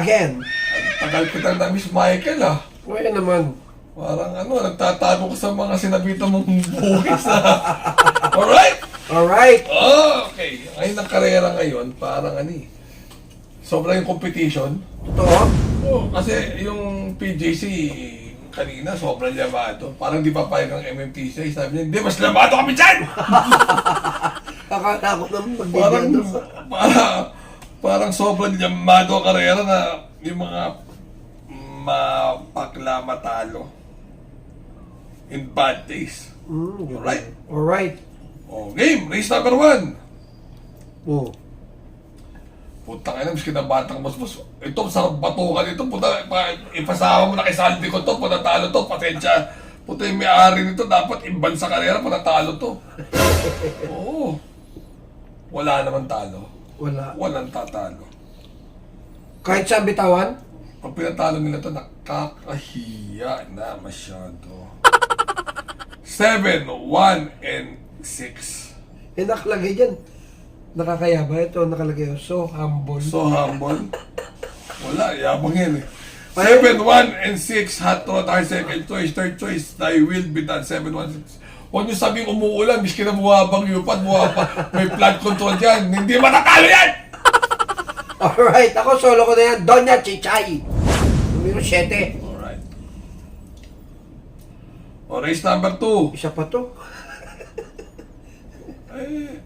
again. Ang tagal ko na na-miss Michael ah. Wala naman. Parang nagtatago ka sa mga sinabitan mong bukis ah. Alright? Alright. Okay. Ngayon ang karera ngayon, parang sobrang yung competition. Totoo? Kasi yung PJC kanina, sobrang llamado. Parang di pa payag ang MMTC. Sabi niya, hindi, mas llamado kami dyan! Akala ko naman Parang, magbibigyan. parang sobrang llamado ang karera na yung mga mapakla matalo in bad days. Alright? Alright. Game, race number 1. Oh. Putang ina, miski na batang mas. Ito, sarap batukan ito. Puta, ipasama mo na kay Saldi ko to. Puta, talo to. Pasensya. Puta, yung may-ari nito. Dapat imban sa karera. Puta, talo to. Oo. Wala naman talo. Wala. Walang tatalo. Kahit sa bitawan? Pag pinatalo nila to, nakakahiya na masyado. 7, 1, and 6. Eh, nakalagay dyan. Nakakaya ba? Ito nakalagay. So humble. So humble. Wala, yabang yan eh. 7, 1, and 6. Hot rod, our second choice. Third choice, thy will be done. 7, 1, 6. Huwag nyo sabing umuulan, miski na buwabang yupat, may flood control dyan. Hindi matatalo yan! Alright, ako solo ko na yan. Doña Chichay. Numero 7. Alright. O, race number 2. Isa pa to.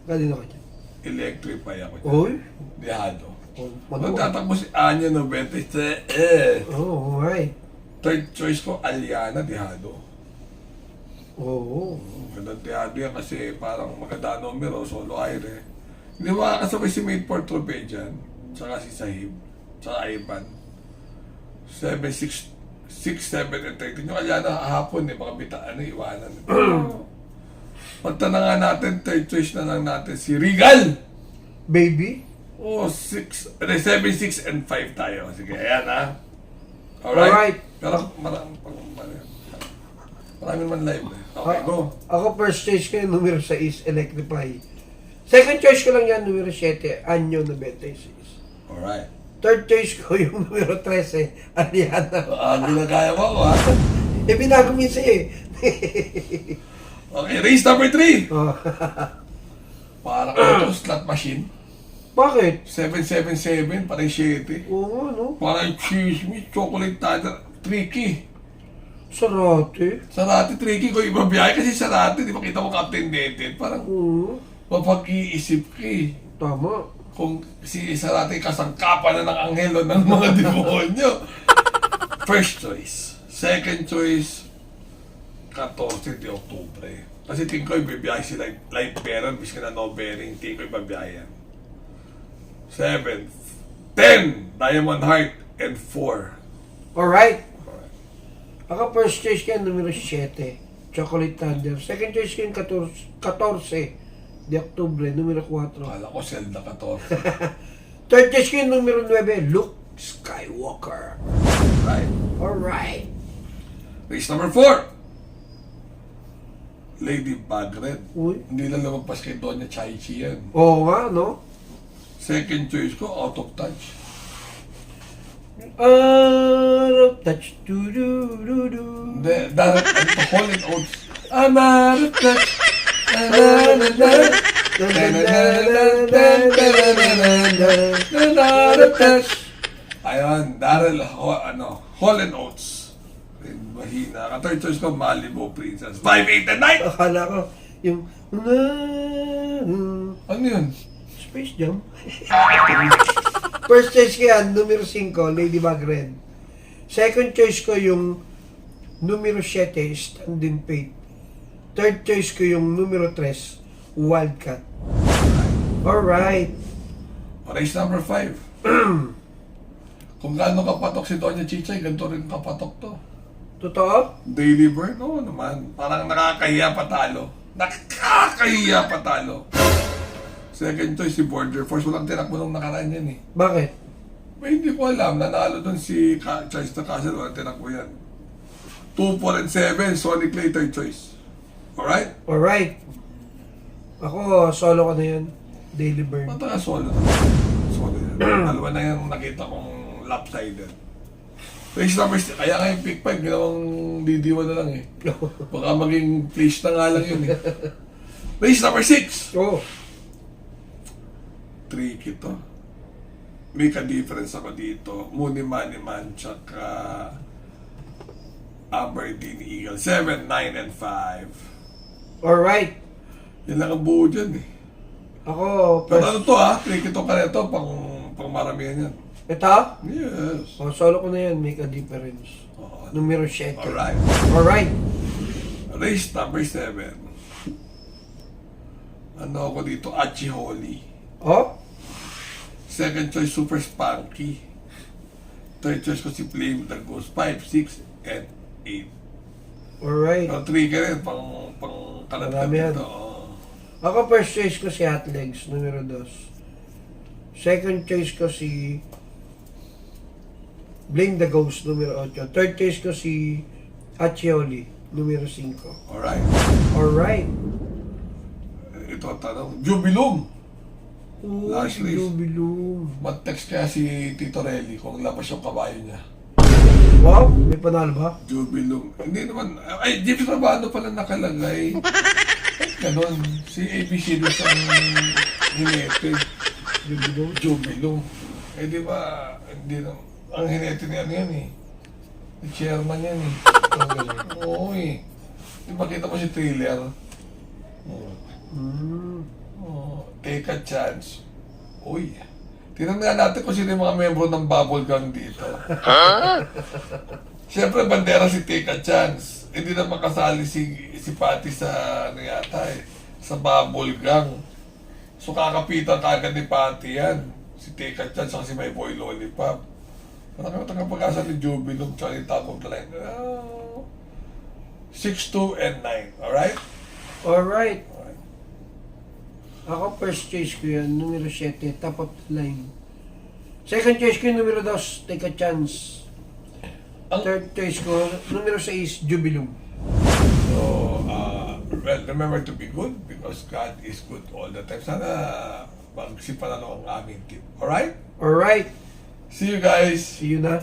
Galing ako dyan. Electrify ako dyan. Oy. Dihado. Ano? Magtatakbo si Anya 97. Oh, alright. Third choice ko, Aliana Dihado. Oo. Gandang Dihado yan kasi parang maganda numero, solo aire. Hindi makakasabay si Made for Trophy dyan. Tsaka si Sahib. Tsaka Ivan. 7, 6, 7, and 13. Yung Aliana hapon baka bitaan iwanan. Pagtanong nga natin, third choice na lang natin si Regal. Baby? Oh, 7, 6, and 5 tayo. Sige, ayan ha. Alright. Pero marami naman live eh. Okay, go. Ako first choice ko yung numero 6, Electrify. Second choice ko lang yan, numero 7, Anyo 96. Alright. Third choice ko yung numero 13, Aliana. Ginagaya mo ako ha. Eh, binago minsan eh. Okay, race number 3. Oh. Parang ito, slot machine. Bakit? 777, parang 7. Oo nga, no? Parang chismis, chocolate thunder, tricky. Sarate. Sarati, tricky ko iba biyahe kasi sarati, di ba kita mo Captain Dated? Parang Oo. mapag-iisip ka eh. Tama. Kung si Sarati kasangkapan na ng anghel o ng mga demonyo. First choice. Second choice, 14 de Oktubre. Kasi tingin ko ibibiyahe si light bearer, bis ka na no bearing, tingin ko ibibiyahe yan. 7, 10, Diamond Heart, and 4. Alright. Ako first choice ko yung numero 7, Chocolate Thunder. Second choice ko yung 14 de Oktubre, numero 4. Kala ko Zelda 14. Third choice ko yung numero 9, Luke Skywalker. Right. Alright. Race number 4. Lady Bagred. Uy. Hindi lang lumagpas kay Doña Chai Chi yan. Oo nga, no? Second choice ko, Out of Touch. Touch, do-do-do-do. Hindi, dahil ito, Hall and Oates. I'm out of touch. Out of touch. Ayun, Daryl, Hall and Oates. Mahina. Ka-third choice ko, Malibu Princess. 5, 8, and 9! Akala ko, yung... Ano yun? Space Jam. First choice ko yan, numero 5, Ladybug Red. Second choice ko yung numero 7, Stand in Faith. Third choice ko yung numero 3, Wildcat. Alright. Race number 5. Kung gaano kapatok si Doña Chichay, ganito rin kapatok to. Totoo? Daily burn? Oo naman. Parang nakakahiya patalo. Nakakahiya patalo. Second choice si Border Force. Walang tinakbo nung nakaraan yan eh. Bakit? Hindi ko alam. Nanalo dun si Charles na Castle. Walang tinakbo yan. 2, 4, and 7. Sonic Clay, third choice. Alright? Alright. Ako, solo ko na yan. Daily Burn. Mata ka solo. Solo yan. Dalawa na yan nakita kong lopsided. Race number 6, kaya nga yung pick 5, ginawang didiwa na lang eh. Baka maging place na nga lang yun eh. Race number 6. Oh. Tricky to. May ka-difference ako dito. Mooney Man, tsaka Aberdeen Eagle. 7, 9, and 5. Alright. Yan lang ang buo dyan eh. Ako, Pero first. ano to ha? Tricky to ka nito, pang maramihan yan. Ito? Yes. Oh, solo ko na yan, make a difference. Oo. Numero 7. Alright. Alright. Race number 7. Ano ako dito? Achi Holy. Oh? Second choice, Super Spunky. Third choice ko si Flame that goes 5, 6, and 8. Alright. Pero tricky rin, pang kalatkat Marami yan. dito. Oo. Ako first choice ko si Hot Legs, numero 2. Second choice ko si Blame the Ghost, numero 8. Third choice ko si Achioli, numero 5. Alright. Alright. Ito ang tanong. Jubilum! Oh, Last si race. Jubilum. Mag-text kaya si Tito Relly kung labas yung kabayo niya. Wow, may panalo ba? Jubilum. Hindi naman. Ay, James Rabano pala nakalagay. Ganon. Si ABC doon sa hinete. Jubilum. Jubilum. Eh di ba, hindi na. Ang hinete niya yan eh. Yung chairman yan eh. Oo eh. Di ba kita mo si Thriller? Take a chance. Uy. Tingnan nga natin kung sino yung mga membro ng Bubble Gang dito. Siyempre, bandera si Take a Chance. Hindi na makasali si Patty sa ano yata eh, sa Bubble Gang. So kakapitan kagad ni Patty yan. Si Take a Chance at si My Boy Lollipop. Marami ang pag-asa ni Jubilum tsaka yung top of the line. 6, 2, and 9. Alright? Alright. Alright. Ako first choice ko yan, numero 7, top of the line. Second choice ko yung numero 2, Take a Chance. Third choice ko, numero 6, Jubilum. So, well, remember to be good because God is good all the time. Sana magsipanalo ang aming team. Alright? Alright. See you guys! See you na.